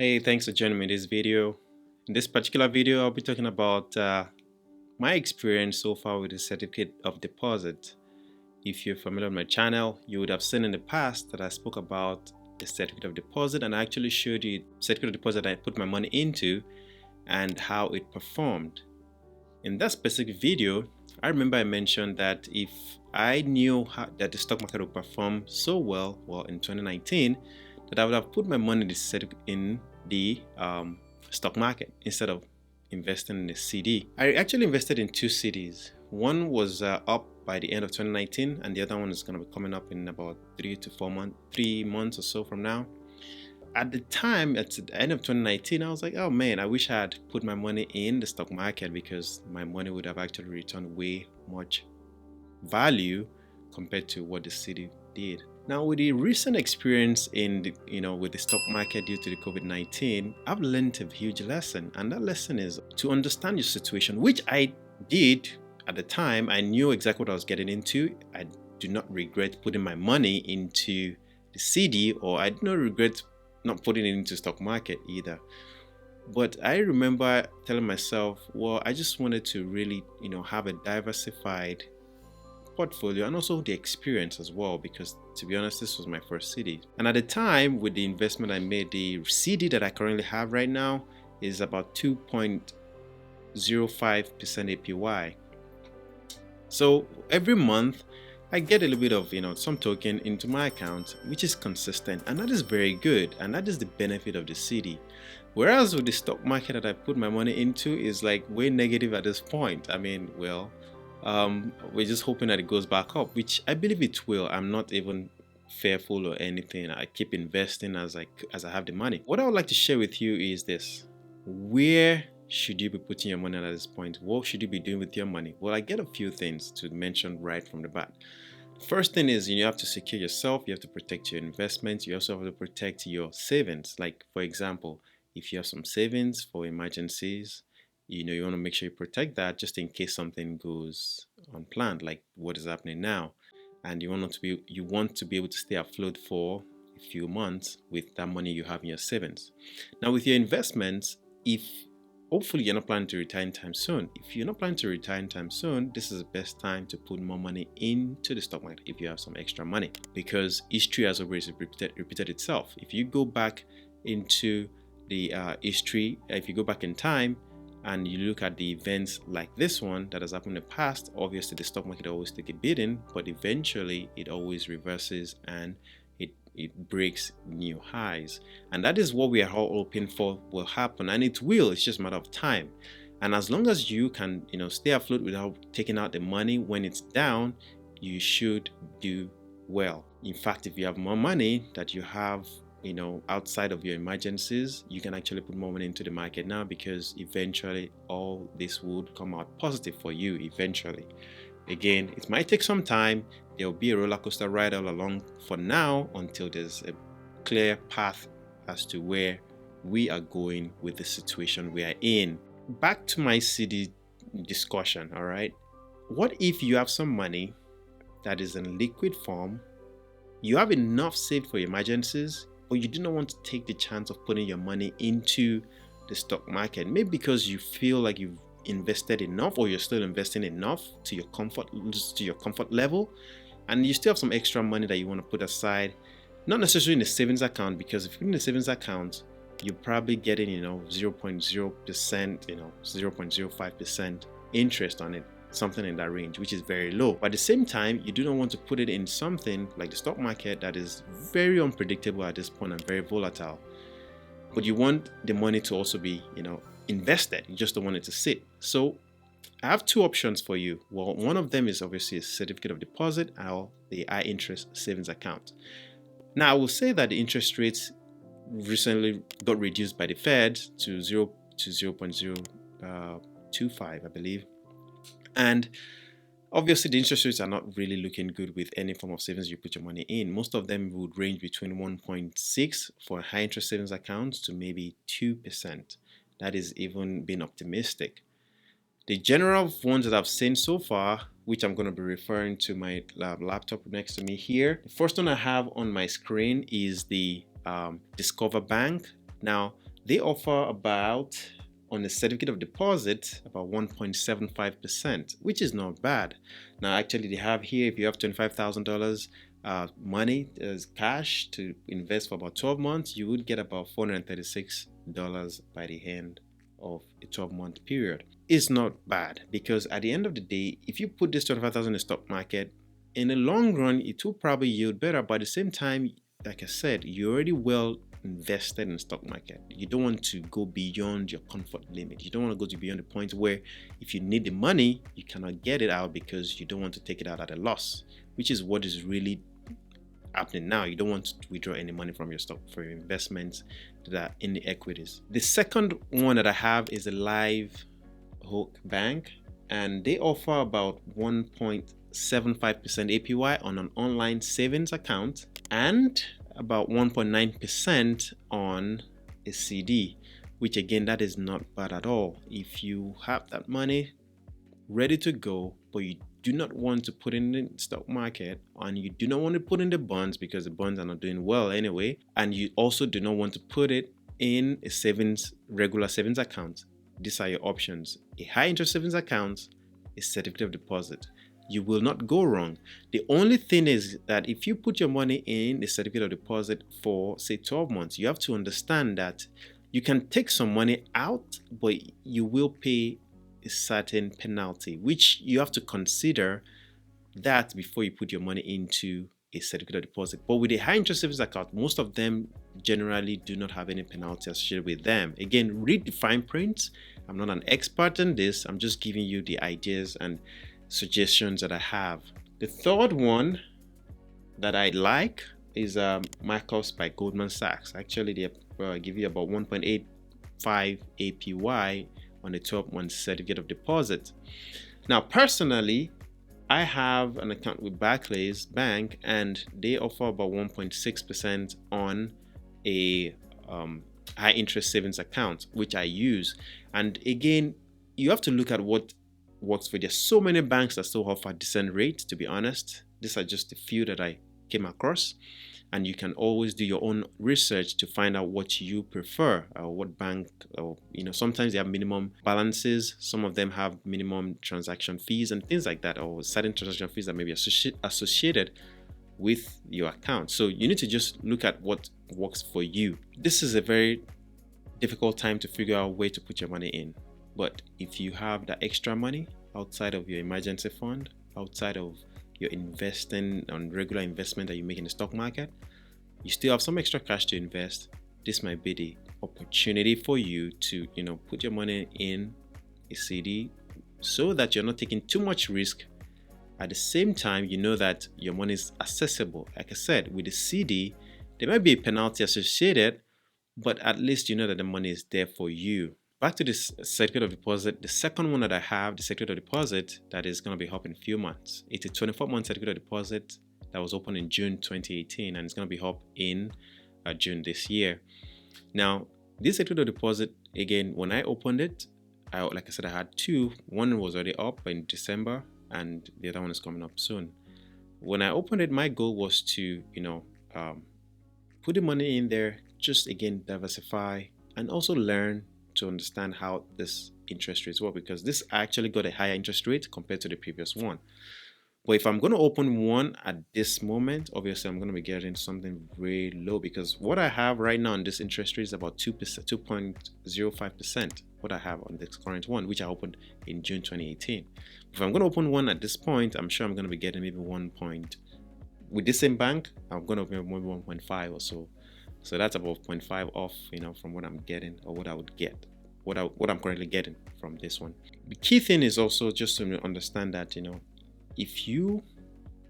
Hey, thanks for joining me in this video. In this particular video, I'll be talking about my experience so far with the certificate of deposit. If you're familiar with my channel, you would have seen in the past that I spoke about the certificate of deposit, and I actually showed you the certificate of deposit I put my money into and how it performed. In that specific video, I remember I mentioned that if I knew that the stock market would perform so well in 2019, that I would have put my money in the stock market instead of investing in a CD. I actually invested in two CDs. One was up by the end of 2019, and the other one is going to be coming up in about 3 months or so from now. At the time, at the end of 2019, I was like, oh man, I wish I had put my money in the stock market because my money would have actually returned way much value compared to what the city did. Now, with the recent experience in with the stock market due to the COVID-19, I've learned a huge lesson, and that lesson is to understand your situation, which I did at the time. I knew exactly what I was getting into. I do not regret putting my money into the CD, or I do not regret not putting it into stock market either. But I remember telling myself, well, I just wanted to really have a diversified portfolio and also the experience as well, because to be honest, this was my first CD. And at the time, with the investment I made, the CD that I currently have right now is about 2.05% APY. So every month I get a little bit of some token into my account, which is consistent, and that is very good, and that is the benefit of the CD. Whereas with the stock market that I put my money into is like way negative at this point. I mean, well, we're just hoping that it goes back up, which I believe it will. I'm not even fearful or anything. I keep investing as I have the money. What I would like to share with you is this: where should you be putting your money at this point? What should you be doing with your money? Well, I get a few things to mention right from the bat. First thing is you have to secure yourself. You have to protect your investments. You also have to protect your savings. Like, for example, if you have some savings for emergencies, you want to make sure you protect that just in case something goes unplanned, like what is happening now. And you want to be able to stay afloat for a few months with that money you have in your savings. Now, with your investments, if hopefully you're not planning to retire anytime soon. If you're not planning to retire anytime soon, this is the best time to put more money into the stock market if you have some extra money, because history has always repeated itself. If you go back into the history, if you go back in time and you look at the events like this one that has happened in the past, obviously the stock market always take a beating, but eventually it always reverses and it breaks new highs. And that is what we are all hoping for will happen, and it will. It's just a matter of time. And as long as you can stay afloat without taking out the money when it's down, you should do well. In fact, if you have more money that you have outside of your emergencies, you can actually put more money into the market now, because eventually all this would come out positive for you eventually. Again, it might take some time. There will be a roller coaster ride all along for now until there's a clear path as to where we are going with the situation we are in. Back to my CD discussion, all right? What if you have some money that is in liquid form, you have enough saved for emergencies, but you do not want to take the chance of putting your money into the stock market, maybe because you feel like you've invested enough, or you're still investing enough to your comfort level, and you still have some extra money that you want to put aside, not necessarily in the savings account, because if you're in the savings account, you're probably getting 0.0%, 0.05% interest on it, something in that range, which is very low. But at the same time, you do not want to put it in something like the stock market that is very unpredictable at this point and very volatile. But you want the money to also be invested. You just don't want it to sit. So I have two options for you. Well, one of them is obviously a certificate of deposit or the high interest savings account. Now, I will say that the interest rates recently got reduced by the Fed to 0.025, I believe. And obviously, the interest rates are not really looking good with any form of savings you put your money in. Most of them would range between 1.6 for high interest savings accounts to maybe 2%. That is even being optimistic. The general ones that I've seen so far, which I'm going to be referring to my laptop next to me here. The first one I have on my screen is the Discover Bank. Now, They offer about, on the certificate of deposit, about 1.75%, which is not bad. Now, actually, they have here, if you have $25,000 money as cash to invest for about 12 months, you would get about $436 by the end of a 12-month period. It's not bad, because at the end of the day, if you put this 25,000 in the stock market, in the long run, it will probably yield better. But at the same time, like I said, you're already well invested in the stock market. You don't want to go beyond your comfort limit. You don't want to go to beyond the point where if you need the money, you cannot get it out because you don't want to take it out at a loss, which is what is really happening now. You don't want to withdraw any money from your stock for your investments that are in the equities. The second one that I have is a Live Hook Bank, and they offer about 1.75% APY on an online savings account and about 1.9% on a CD, which again, that is not bad at all. If you have that money ready to go, but you do not want to put in the stock market, and you do not want to put in the bonds because the bonds are not doing well anyway, and you also do not want to put it in a regular savings account, these are your options: a high interest savings account, a certificate of deposit. You will not go wrong. The only thing is that if you put your money in a certificate of deposit for, say, 12 months, you have to understand that you can take some money out, but you will pay a certain penalty, which you have to consider that before you put your money into a certificate of deposit. But with a high interest savings account, most of them generally do not have any penalty associated with them. Again, read the fine print. I'm not an expert in this. I'm just giving you the ideas and suggestions that I have. The third one that I like is markups by Goldman Sachs. Actually, they give you about 1.85 APY on a 12-month certificate of deposit. Now, personally, I have an account with Barclays Bank, and they offer about 1.6% on a high interest savings account, which I use. And again, you have to look at what works for you. There's so many banks that still offer decent rates, to be honest. These are just a few that I came across, and you can always do your own research to find out what you prefer, or what bank, or sometimes they have minimum balances. Some of them have minimum transaction fees and things like that, or certain transaction fees that may be associated with your account. So you need to just look at what works for you. This is a very difficult time to figure out where to put your money in. But if you have that extra money outside of your emergency fund, outside of your investing on regular investment that you make in the stock market, you still have some extra cash to invest, this might be the opportunity for you to, put your money in a CD so that you're not taking too much risk. At the same time, you know that your money is accessible. Like I said, with the CD, there might be a penalty associated, but at least you know that the money is there for you. Back to this certificate of deposit, the second one that I have, the certificate of deposit, that is going to be up in a few months. It's a 24-month certificate of deposit that was opened in June 2018, and it's going to be up in June this year. Now, this certificate of deposit, again, when I opened it, like I said, I had two. One was already up in December, and the other one is coming up soon. When I opened it, my goal was to, put the money in there, just again, diversify, and also learn to understand how this interest rates work, because this actually got a higher interest rate compared to the previous one. But if I'm going to open one at this moment, obviously I'm going to be getting something very low, because what I have right now on this interest rate is about 2.05%. What I have on this current one, which I opened in June 2018. If I'm going to open one at this point, I'm sure I'm going to be getting maybe 1 point. With the same bank, I'm going to be maybe 1.5 or so. So that's about 0.5 off, from what I'm getting, or what I would get, what I'm currently getting from this one. The key thing is also just to understand that, if you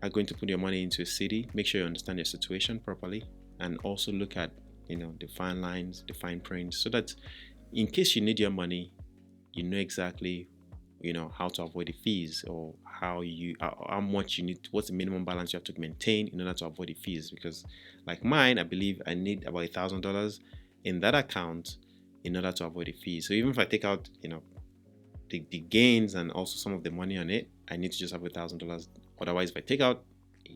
are going to put your money into a CD, make sure you understand your situation properly, and also look at, the fine lines, the fine print, so that in case you need your money, you know exactly, how to avoid the fees, or how much you need, what's the minimum balance you have to maintain in order to avoid the fees. Because like mine, I believe I need about $1,000 in that account in order to avoid the fees. So even if I take out, the gains and also some of the money on it, I need to just have $1,000. Otherwise, if I take out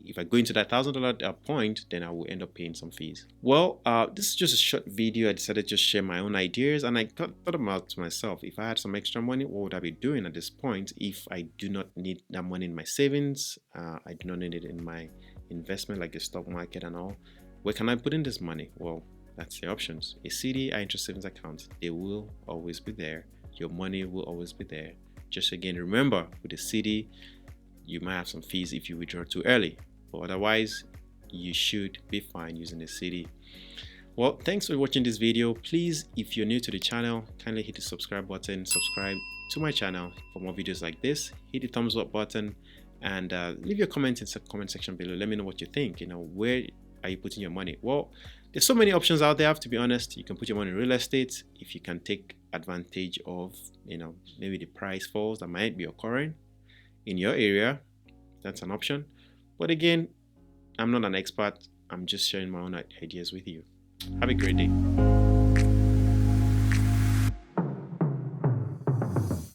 if I go into that $1,000 point, then I will end up paying some fees. Well, this is just a short video. I decided to just share my own ideas, and I thought about to myself, if I had some extra money, what would I be doing at this point if I do not need that money in my savings? I do not need it in my investment like the stock market and all. Where can I put in this money? Well, that's the options. A CD, high interest savings account, they will always be there. Your money will always be there. Just again, remember, with a CD, you might have some fees if you withdraw too early, but otherwise you should be fine using the CD. Well, thanks for watching this video. Please, if you're new to the channel, kindly hit the subscribe button, subscribe to my channel for more videos like this. Hit the thumbs up button, and leave your comments in the comment section below. Let me know what you think. Where are you putting your money? Well, there's so many options out there. To be honest, you can put your money in real estate if you can take advantage of maybe the price falls that might be occurring in your area. That's an option. But again, I'm not an expert. I'm just sharing my own ideas with you. Have a great day.